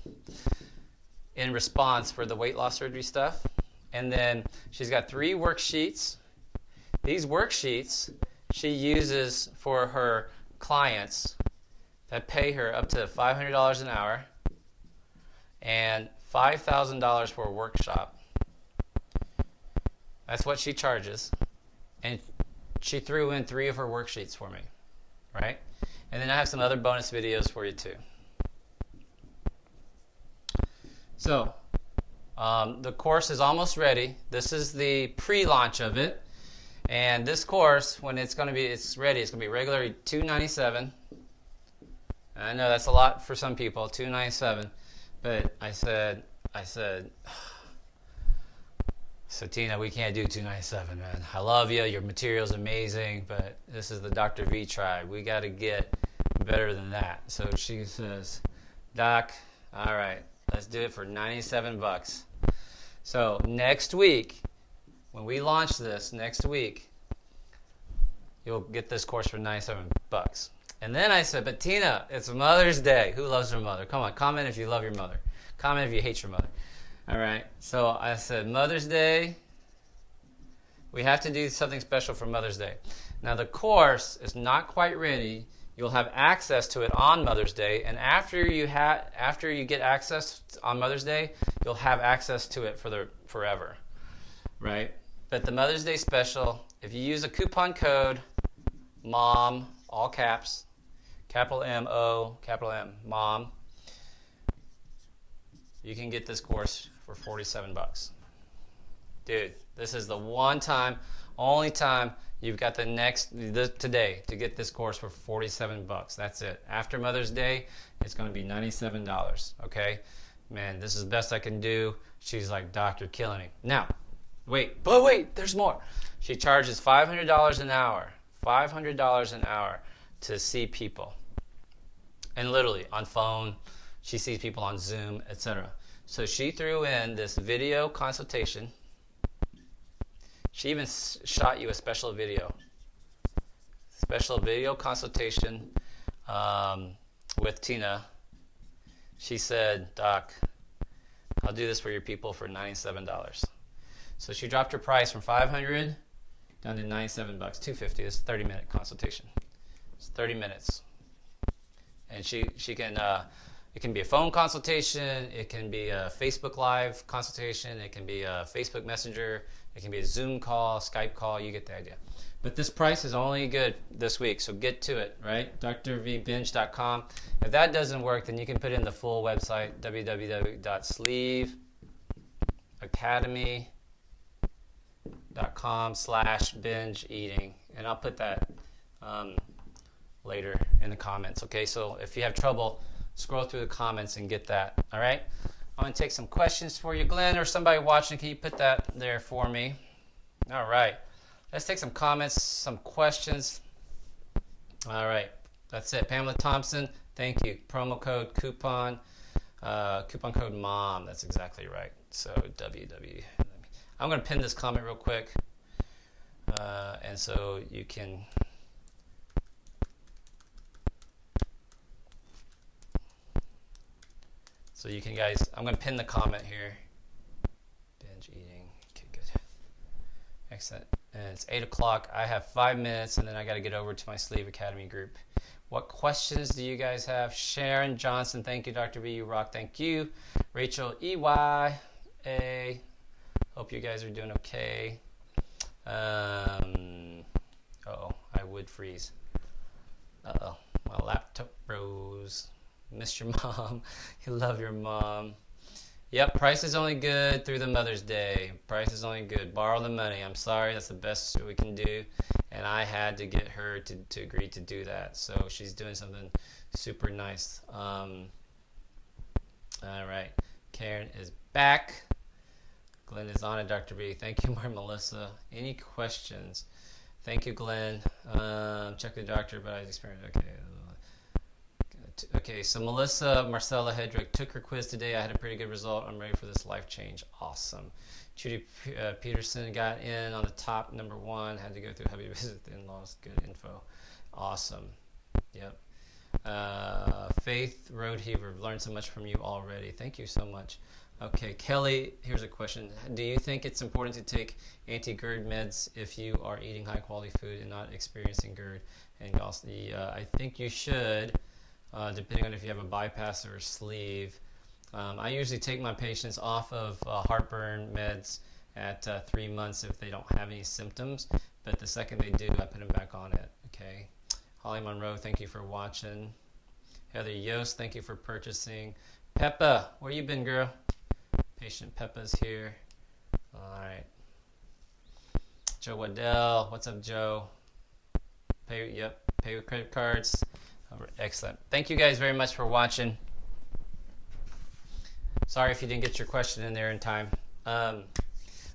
in response for the weight loss surgery stuff. And then she's got 3 worksheets. These worksheets she uses for her clients that pay her up to $500 an hour and $5,000 for a workshop. That's what she charges. And she threw in 3 of her worksheets for me, right? And then I have some other bonus videos for you too. So, the course is almost ready. This is the pre-launch of it. And this course, when it's ready, it's going to be regularly $297. I know that's a lot for some people, $297. But I said, so Tina, we can't do $297, man. I love you. Your material's amazing, but this is the Dr. V tribe. We got to get better than that. So she says, Doc, all right, let's do it for $97. So next week, when we launch this next week, you'll get this course for $97. And then I said, but Tina, it's Mother's Day. Who loves their mother? Come on, comment if you love your mother. Comment if you hate your mother. All right. So I said, Mother's Day, we have to do something special for Mother's Day. Now the course is not quite ready. You'll have access to it on Mother's Day, and after you get access on Mother's Day, you'll have access to it for forever, right? But the Mother's Day special, if you use a coupon code MOM, all caps, capital M-O, capital M, MOM, you can get this course for $47. Dude, this is the only time you've got today to get this course for $47. That's it. After Mother's Day, it's going to be $97. Okay? Man, this is the best I can do. She's like, Doc, you're killing me. Now, wait, there's more. She charges $500 an hour. $500 an hour to see people. And literally, on phone, she sees people on Zoom, etc. So she threw in this video consultation. She even shot you a special video consultation with Tina. She said, Doc, I'll do this for your people for $97. So she dropped her price from $500 down to $97, $250. It's a 30-minute consultation. It's 30 minutes. And she can, it can be a phone consultation, it can be a Facebook Live consultation, it can be a Facebook Messenger, it can be a Zoom call, Skype call, you get the idea. But this price is only good this week, so get to it, right? drvbinge.com. If that doesn't work, then you can put in the full website, www.sleeveacademy.com/binge eating. And I'll put that later in the comments, okay? So if you have trouble, scroll through the comments and get that, all right? I'm going to take some questions for you. Glenn or somebody watching, can you put that there for me? All right. Let's take some comments, some questions. All right. That's it. Pamela Thompson, thank you. Promo code coupon code MOM. That's exactly right. So WW. I'm going to pin this comment real quick. And so you can... So you can guys, I'm going to pin the comment here. Binge eating. Okay, good. Excellent. And it's 8 o'clock. I have 5 minutes, and then I got to get over to my Sleeve Academy group. What questions do you guys have? Sharon Johnson, thank you. Dr. V, you rock, thank you. Rachel EYA, hope you guys are doing okay. Uh-oh, I would freeze. Uh-oh, my laptop froze. Miss your mom. You love your mom. Yep, price is only good through the Mother's Day. Price is only good. Borrow the money. I'm sorry, that's the best we can do. And I had to get her to agree to do that. So she's doing something super nice. All right. Karen is back. Glenn is on it, Dr. B. Thank you, Melissa. Any questions? Thank you, Glenn. Check the doctor, but I experienced. Okay. Okay, so Marcella Hedrick took her quiz today. I had a pretty good result. I'm ready for this life change. Awesome. Judy Peterson got in on the top, number 1. Had to go through hubby visit the in-laws. Good info. Awesome. Yep. Faith Roadheaver, learned so much from you already. Thank you so much. Okay, Kelly, here's a question. Do you think it's important to take anti-GERD meds if you are eating high-quality food and not experiencing GERD? And I think you should. Depending on if you have a bypass or a sleeve. I usually take my patients off of heartburn meds at 3 months if they don't have any symptoms, but the second they do, I put them back on it. Okay. Holly Monroe, thank you for watching. Heather Yost, thank you for purchasing. Peppa, where you been, girl? Patient Peppa's here. All right. Joe Waddell, what's up, Joe? Pay with credit cards. Excellent. Thank you guys very much for watching. Sorry if you didn't get your question in there in time.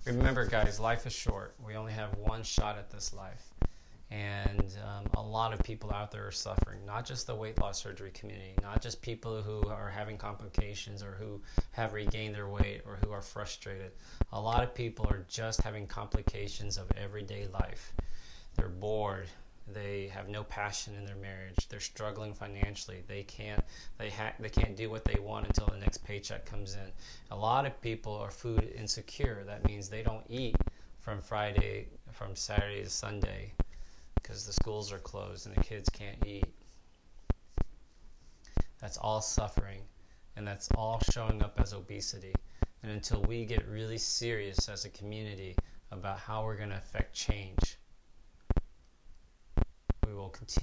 Remember, guys, life is short. We only have one shot at this life. And a lot of people out there are suffering, not just the weight loss surgery community, not just people who are having complications or who have regained their weight or who are frustrated. A lot of people are just having complications of everyday life. They're bored. They have no passion in their marriage. They're struggling financially. They can't do what they want until the next paycheck comes in. A lot of people are food insecure. That means they don't eat from Saturday to Sunday because the schools are closed and the kids can't eat. That's all suffering, and that's all showing up as obesity. And until we get really serious as a community about how we're going to affect change, we will continue